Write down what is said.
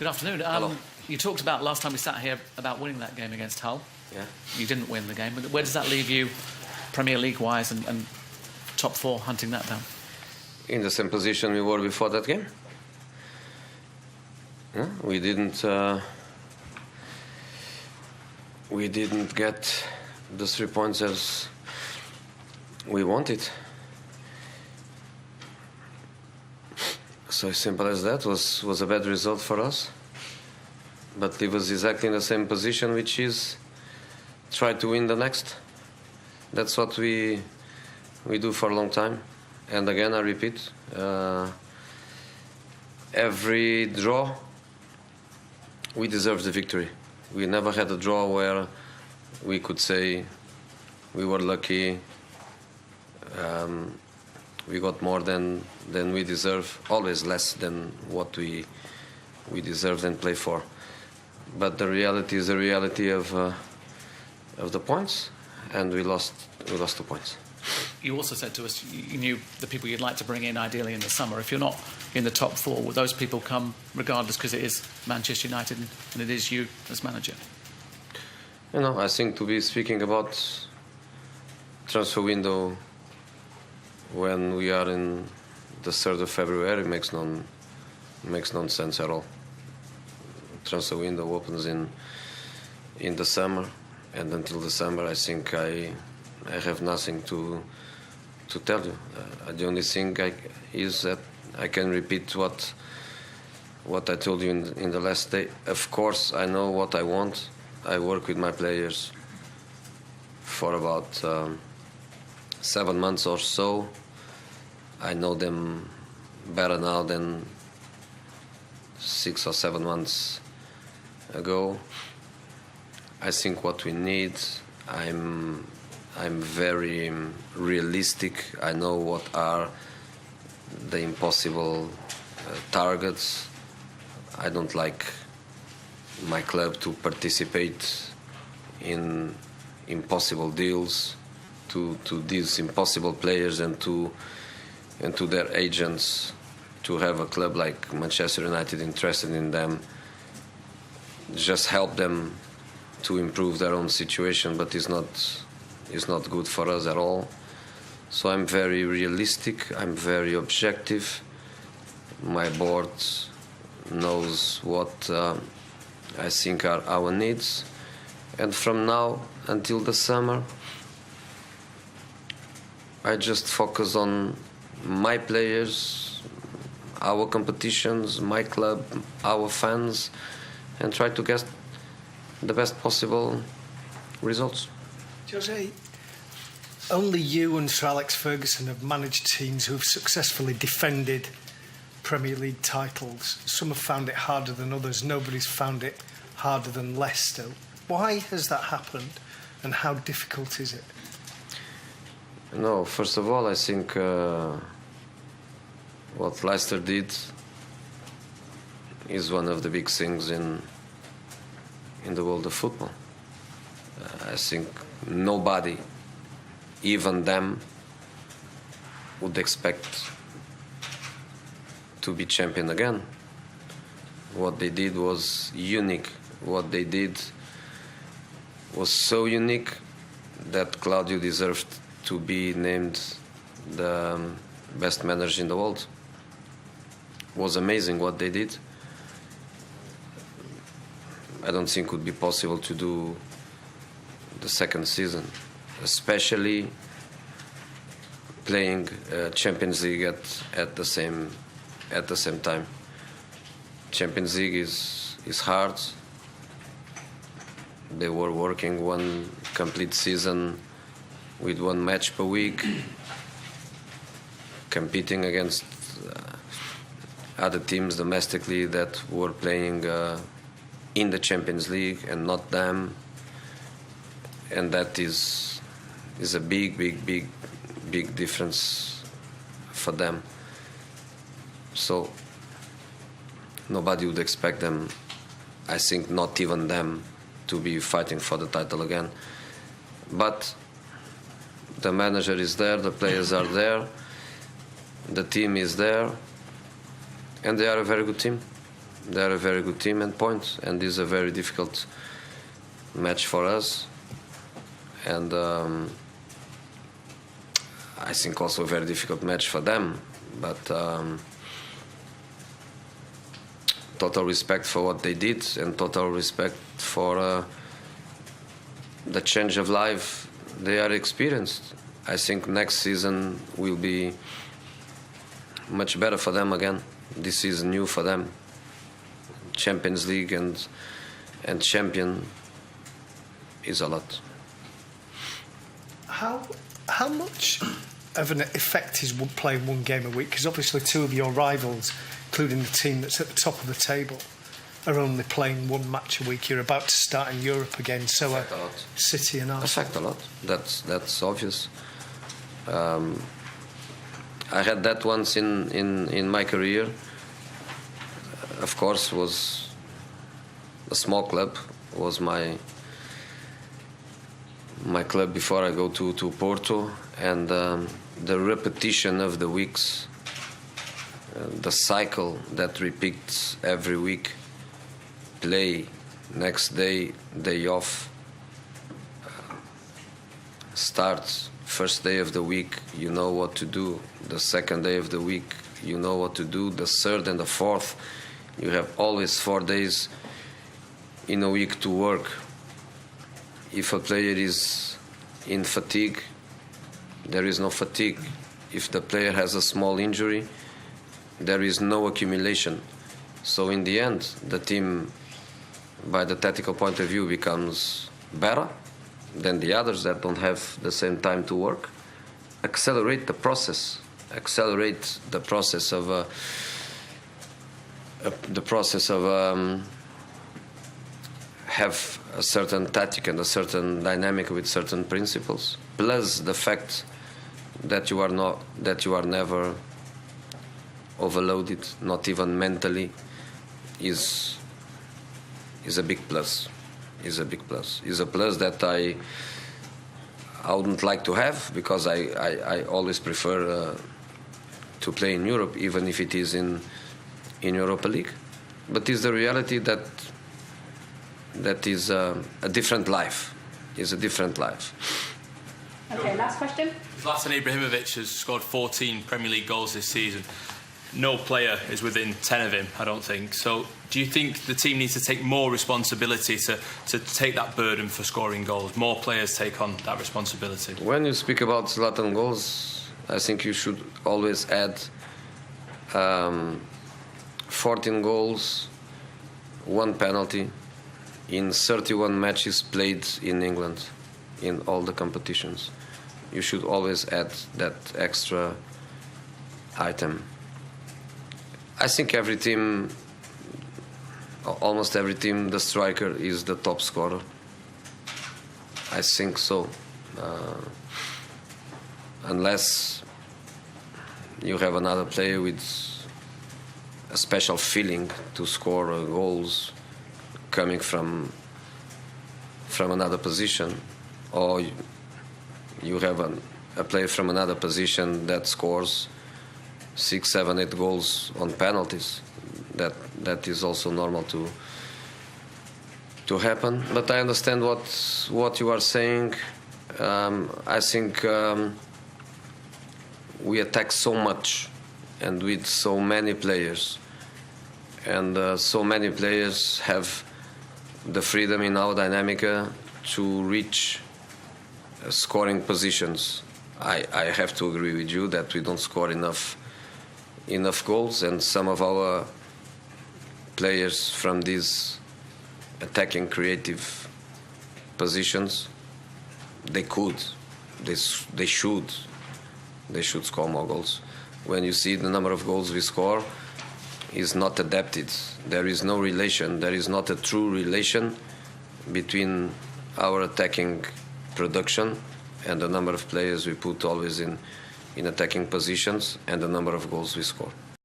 Good afternoon. Hello. You talked about last time we sat here about winning that game against Hull. Yeah. You didn't win the game. Where does that leave you, Premier League-wise, and top four, hunting that down? In the same position we were before that game. Yeah, we didn't get the 3 points as we wanted. So simple as that. Was a bad result for us, but leave us exactly in the same position, which is try to win the next. That's what we do for a long time. And again, I repeat, every draw, we deserve the victory. We never had a draw where we could say we were lucky, we got more than we deserve, always less than what we deserved and play for. But the reality is the reality of the points, and we lost 2 points. You also said to us you knew the people you'd like to bring in ideally in the summer. If you're not in the top four, will those people come regardless, because it is Manchester United and it is you as manager? You know, I think to be speaking about transfer window when we are in the 3rd of February makes no sense at all. Transfer window opens in the summer, and until December I think I have nothing to tell you. The only thing is that I can repeat what I told you in the last day. Of course, I know what I want. I work with my players for about 7 months or so. I know them better now than 6 or 7 months ago. I think what we need, I'm very realistic. I know what are the impossible targets. I don't like my club to participate in impossible deals to these impossible players and to their agents, to have a club like Manchester United interested in them, just help them to improve their own situation, but it's not good for us at all. So I'm very realistic, I'm very objective. My board knows what I think are our needs, and from now until the summer I just focus on my players, our competitions, my club, our fans, and try to get the best possible results. Jose, only you and Sir Alex Ferguson have managed teams who have successfully defended Premier League titles. Some have found it harder than others. Nobody's found it harder than Leicester. Why has that happened, and how difficult is it? No, first of all, I think what Leicester did is one of the big things in the world of football. I think nobody, even them, would expect to be champion again. What they did was unique. What they did was so unique that Claudio deserved to be named the best manager in the world. It was amazing what they did. I don't think it would be possible to do the second season, especially playing Champions League at the same time. Champions League is hard. They were working one complete season with one match per week, competing against other teams domestically that were playing in the Champions League and not them, and that is a big difference for them. So nobody would expect them, I think not even them, to be fighting for the title again. But the manager is there, the players are there, the team is there, and they are a very good team. They're a very good team and point, and this is a very difficult match for us. And I think also a very difficult match for them. But total respect for what they did, and total respect for the change of life they are experienced. I think next season will be much better for them again. This is new for them. Champions League and champion is a lot. How much of an effect is playing one game a week? Because obviously two of your rivals, including the team that's at the top of the table, are only playing one match a week. You're about to start in Europe again, so are City and Arsenal. Affect a lot. That's obvious. I had that once in my career. Of course, was a small club. Was my club before I go to Porto, and the repetition of the weeks, the cycle that repeats every week. Play, next day off, starts, first day of the week, you know what to do. The second day of the week, you know what to do. The third and the fourth, you have always 4 days in a week to work. If a player is in fatigue, there is no fatigue. If the player has a small injury, there is no accumulation. So in the end, the team, by the tactical point of view, becomes better than the others that don't have the same time to work. Accelerate the process of have a certain tactic and a certain dynamic with certain principles, plus the fact that you are never overloaded, not even mentally, is a big plus. Is a plus that I wouldn't like to have, because I always prefer to play in Europe, even if it is in Europa League. But it's the reality that is a different life. Is a different life. Okay, last question. Zlatan Ibrahimovic has scored 14 Premier League goals this season. No player is within 10 of him, I don't think. So do you think the team needs to take more responsibility to take that burden for scoring goals? More players take on that responsibility? When you speak about Zlatan goals, I think you should always add 14 goals, 1 penalty in 31 matches played in England in all the competitions. You should always add that extra item. I think every team, almost every team, the striker is the top scorer. I think so. Unless you have another player with a special feeling to score goals coming from another position, or you have a player from another position that scores 6, 7, 8 goals on penalties. That is also normal to happen. But I understand what you are saying. I think we attack so much and with so many players, and so many players have the freedom in our dynamica to reach scoring positions. I have to agree with you that we don't score enough goals, and some of our players from these attacking creative positions, they should score more goals. When you see the number of goals we score is not adapted, there is no relation, there is not a true relation between our attacking production and the number of players we put always in attacking positions and the number of goals we score.